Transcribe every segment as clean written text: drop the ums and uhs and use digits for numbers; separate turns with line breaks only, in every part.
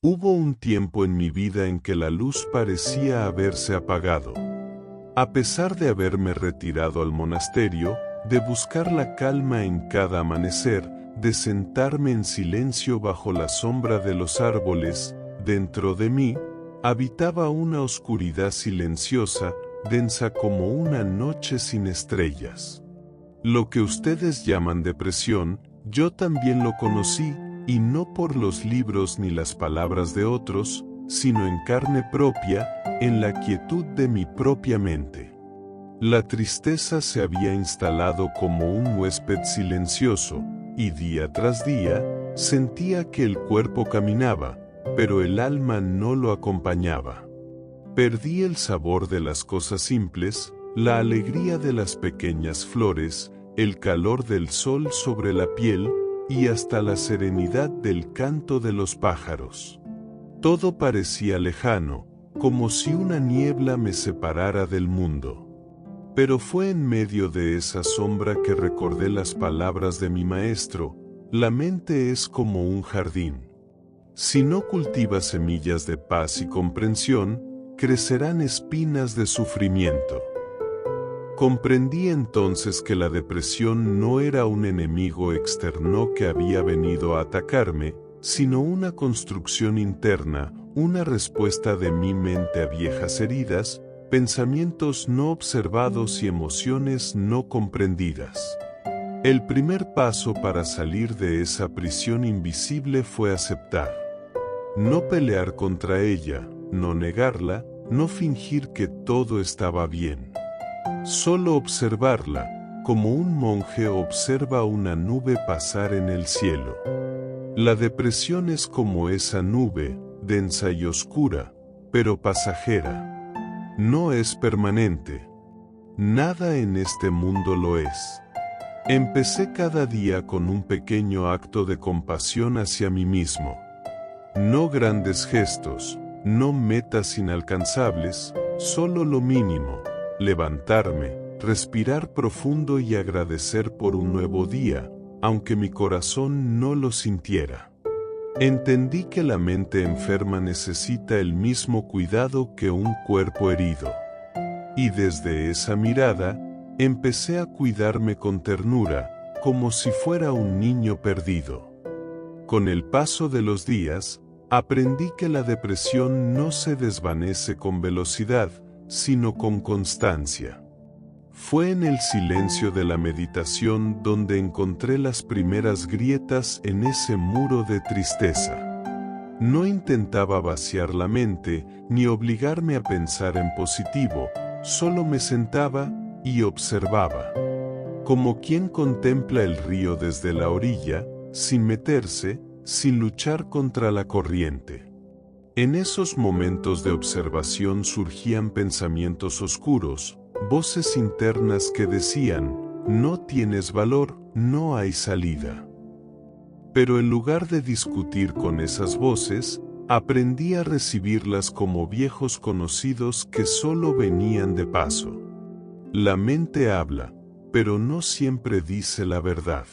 Hubo un tiempo en mi vida en que la luz parecía haberse apagado. A pesar de haberme retirado al monasterio, de buscar la calma en cada amanecer, de sentarme en silencio bajo la sombra de los árboles, dentro de mí, habitaba una oscuridad silenciosa, densa como una noche sin estrellas. Lo que ustedes llaman depresión, yo también lo conocí, y no por los libros ni las palabras de otros, sino en carne propia, en la quietud de mi propia mente. La tristeza se había instalado como un huésped silencioso, y día tras día, sentía que el cuerpo caminaba, pero el alma no lo acompañaba. Perdí el sabor de las cosas simples, la alegría de las pequeñas flores, el calor del sol sobre la piel, y hasta la serenidad del canto de los pájaros. Todo parecía lejano, como si una niebla me separara del mundo. Pero fue en medio de esa sombra que recordé las palabras de mi maestro: la mente es como un jardín. Si no cultivas semillas de paz y comprensión, crecerán espinas de sufrimiento. Comprendí entonces que la depresión no era un enemigo externo que había venido a atacarme, sino una construcción interna, una respuesta de mi mente a viejas heridas, pensamientos no observados y emociones no comprendidas. El primer paso para salir de esa prisión invisible fue aceptar. No pelear contra ella, no negarla, no fingir que todo estaba bien. Solo observarla, como un monje observa una nube pasar en el cielo. La depresión es como esa nube, densa y oscura, pero pasajera. No es permanente. Nada en este mundo lo es. Empecé cada día con un pequeño acto de compasión hacia mí mismo. No grandes gestos, no metas inalcanzables, solo lo mínimo: levantarme, respirar profundo y agradecer por un nuevo día, aunque mi corazón no lo sintiera. Entendí que la mente enferma necesita el mismo cuidado que un cuerpo herido. Y desde esa mirada, empecé a cuidarme con ternura, como si fuera un niño perdido. Con el paso de los días, aprendí que la depresión no se desvanece con velocidad, sino con constancia. Fue en el silencio de la meditación donde encontré las primeras grietas en ese muro de tristeza. No intentaba vaciar la mente, ni obligarme a pensar en positivo, solo me sentaba y observaba. Como quien contempla el río desde la orilla, sin meterse, sin luchar contra la corriente. En esos momentos de observación surgían pensamientos oscuros, voces internas que decían: no tienes valor, no hay salida. Pero en lugar de discutir con esas voces, aprendí a recibirlas como viejos conocidos que solo venían de paso. La mente habla, pero no siempre dice la verdad.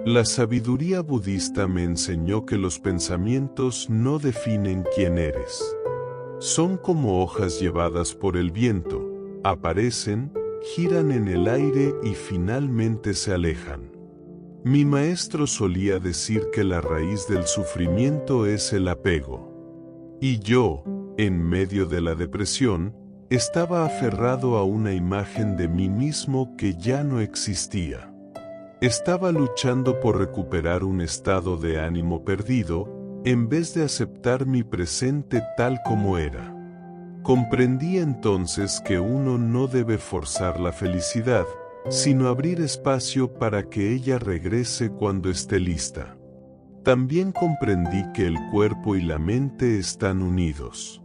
La sabiduría budista me enseñó que los pensamientos no definen quién eres. Son como hojas llevadas por el viento, aparecen, giran en el aire y finalmente se alejan. Mi maestro solía decir que la raíz del sufrimiento es el apego. Y yo, en medio de la depresión, estaba aferrado a una imagen de mí mismo que ya no existía. Estaba luchando por recuperar un estado de ánimo perdido, en vez de aceptar mi presente tal como era. Comprendí entonces que uno no debe forzar la felicidad, sino abrir espacio para que ella regrese cuando esté lista. También comprendí que el cuerpo y la mente están unidos.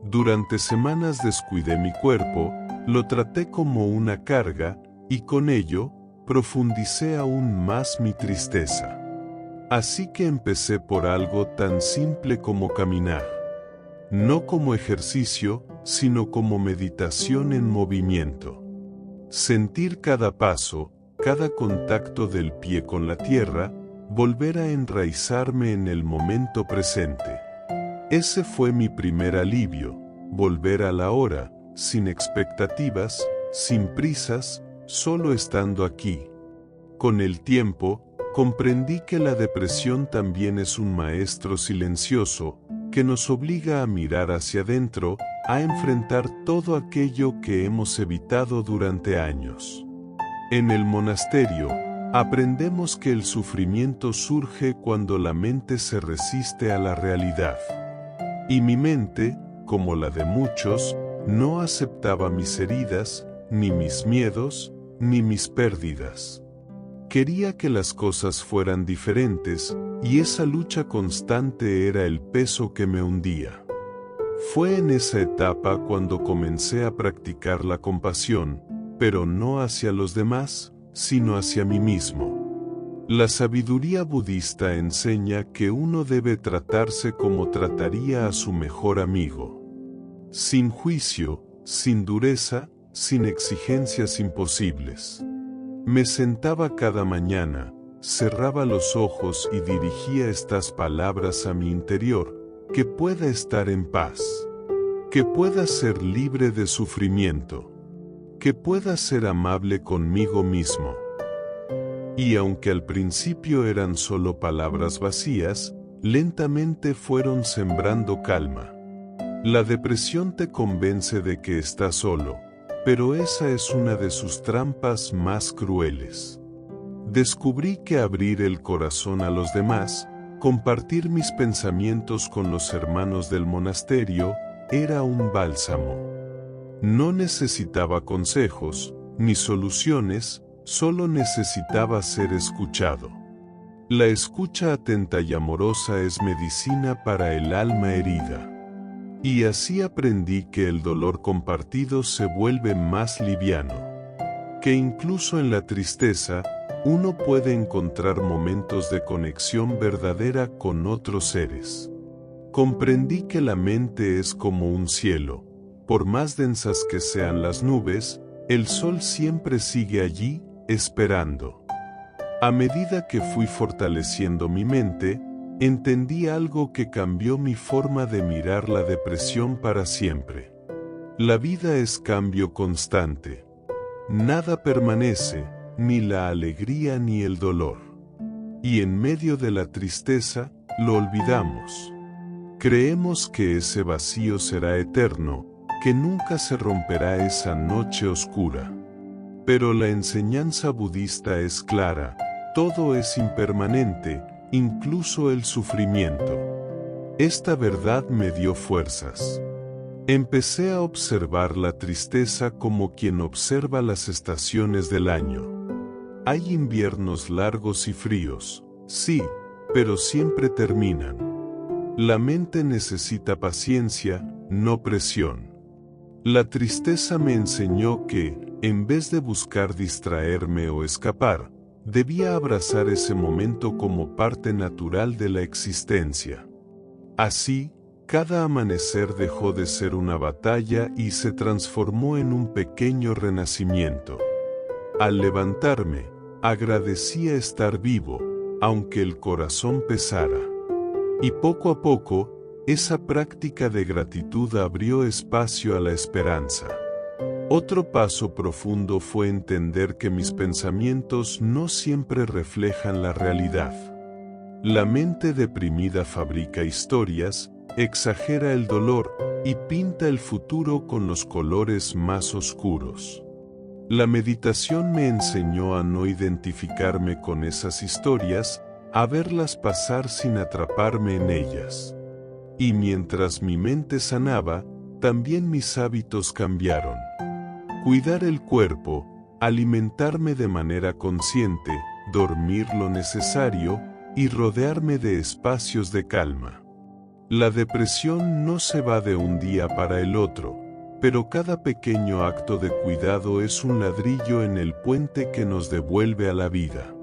Durante semanas descuidé mi cuerpo, lo traté como una carga, y con ello, profundicé aún más mi tristeza. Así que empecé por algo tan simple como caminar. No como ejercicio, sino como meditación en movimiento. Sentir cada paso, cada contacto del pie con la tierra, volver a enraizarme en el momento presente. Ese fue mi primer alivio, volver a la hora, sin expectativas, sin prisas, solo estando aquí. Con el tiempo, comprendí que la depresión también es un maestro silencioso, que nos obliga a mirar hacia adentro, a enfrentar todo aquello que hemos evitado durante años. En el monasterio, aprendemos que el sufrimiento surge cuando la mente se resiste a la realidad. Y mi mente, como la de muchos, no aceptaba mis heridas, ni mis miedos, ni mis pérdidas. Quería que las cosas fueran diferentes, y esa lucha constante era el peso que me hundía. Fue en esa etapa cuando comencé a practicar la compasión, pero no hacia los demás, sino hacia mí mismo. La sabiduría budista enseña que uno debe tratarse como trataría a su mejor amigo. Sin juicio, sin dureza, sin exigencias imposibles. Me sentaba cada mañana, cerraba los ojos y dirigía estas palabras a mi interior: que pueda estar en paz, que pueda ser libre de sufrimiento, que pueda ser amable conmigo mismo. Y aunque al principio eran solo palabras vacías, lentamente fueron sembrando calma. La depresión te convence de que estás solo, pero esa es una de sus trampas más crueles. Descubrí que abrir el corazón a los demás, compartir mis pensamientos con los hermanos del monasterio, era un bálsamo. No necesitaba consejos, ni soluciones, solo necesitaba ser escuchado. La escucha atenta y amorosa es medicina para el alma herida. Y así aprendí que el dolor compartido se vuelve más liviano. Que incluso en la tristeza, uno puede encontrar momentos de conexión verdadera con otros seres. Comprendí que la mente es como un cielo. Por más densas que sean las nubes, el sol siempre sigue allí, esperando. A medida que fui fortaleciendo mi mente, entendí algo que cambió mi forma de mirar la depresión para siempre. La vida es cambio constante. Nada permanece, ni la alegría ni el dolor. Y en medio de la tristeza, lo olvidamos. Creemos que ese vacío será eterno, que nunca se romperá esa noche oscura. Pero la enseñanza budista es clara: todo es impermanente, incluso el sufrimiento. Esta verdad me dio fuerzas. Empecé a observar la tristeza como quien observa las estaciones del año. Hay inviernos largos y fríos, sí, pero siempre terminan. La mente necesita paciencia, no presión. La tristeza me enseñó que, en vez de buscar distraerme o escapar, debía abrazar ese momento como parte natural de la existencia. Así, cada amanecer dejó de ser una batalla y se transformó en un pequeño renacimiento. Al levantarme, agradecía estar vivo, aunque el corazón pesara. Y poco a poco, esa práctica de gratitud abrió espacio a la esperanza. Otro paso profundo fue entender que mis pensamientos no siempre reflejan la realidad. La mente deprimida fabrica historias, exagera el dolor y pinta el futuro con los colores más oscuros. La meditación me enseñó a no identificarme con esas historias, a verlas pasar sin atraparme en ellas. Y mientras mi mente sanaba, también mis hábitos cambiaron. Cuidar el cuerpo, alimentarme de manera consciente, dormir lo necesario y rodearme de espacios de calma. La depresión no se va de un día para el otro, pero cada pequeño acto de cuidado es un ladrillo en el puente que nos devuelve a la vida.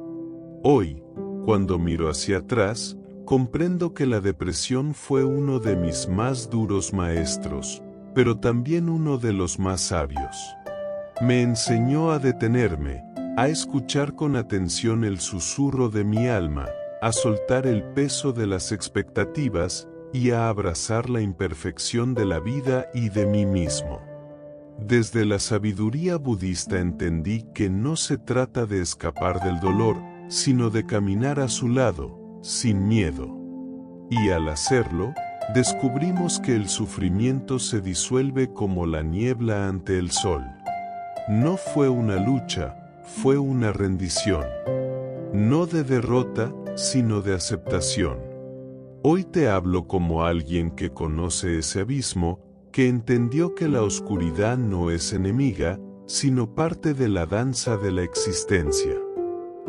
Hoy, cuando miro hacia atrás, comprendo que la depresión fue uno de mis más duros maestros, pero también uno de los más sabios. Me enseñó a detenerme, a escuchar con atención el susurro de mi alma, a soltar el peso de las expectativas y a abrazar la imperfección de la vida y de mí mismo. Desde la sabiduría budista entendí que no se trata de escapar del dolor, sino de caminar a su lado, sin miedo. Y al hacerlo, descubrimos que el sufrimiento se disuelve como la niebla ante el sol. No fue una lucha, fue una rendición. No de derrota, sino de aceptación. Hoy te hablo como alguien que conoce ese abismo, que entendió que la oscuridad no es enemiga, sino parte de la danza de la existencia.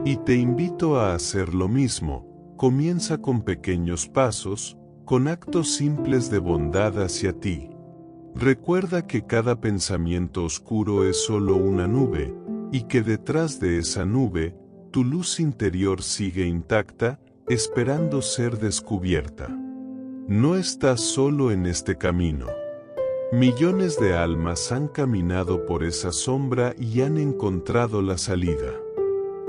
Y te invito a hacer lo mismo. Comienza con pequeños pasos, con actos simples de bondad hacia ti. Recuerda que cada pensamiento oscuro es solo una nube, y que detrás de esa nube, tu luz interior sigue intacta, esperando ser descubierta. No estás solo en este camino. Millones de almas han caminado por esa sombra y han encontrado la salida.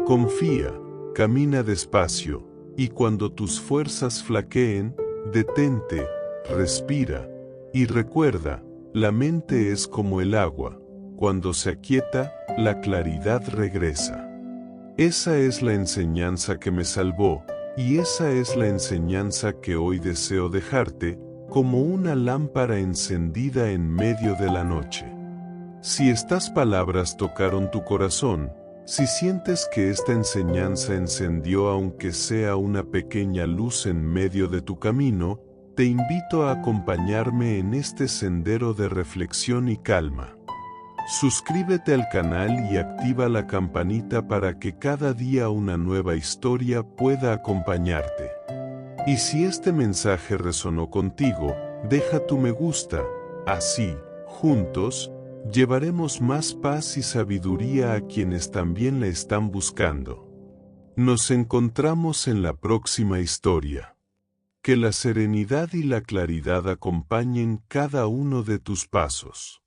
Confía, camina despacio, y cuando tus fuerzas flaqueen, detente, respira, y recuerda, la mente es como el agua, cuando se aquieta, la claridad regresa. Esa es la enseñanza que me salvó, y esa es la enseñanza que hoy deseo dejarte, como una lámpara encendida en medio de la noche. Si estas palabras tocaron tu corazón, si sientes que esta enseñanza encendió aunque sea una pequeña luz en medio de tu camino, te invito a acompañarme en este sendero de reflexión y calma. Suscríbete al canal y activa la campanita para que cada día una nueva historia pueda acompañarte. Y si este mensaje resonó contigo, deja tu me gusta, así, juntos, llevaremos más paz y sabiduría a quienes también la están buscando. Nos encontramos en la próxima historia. Que la serenidad y la claridad acompañen cada uno de tus pasos.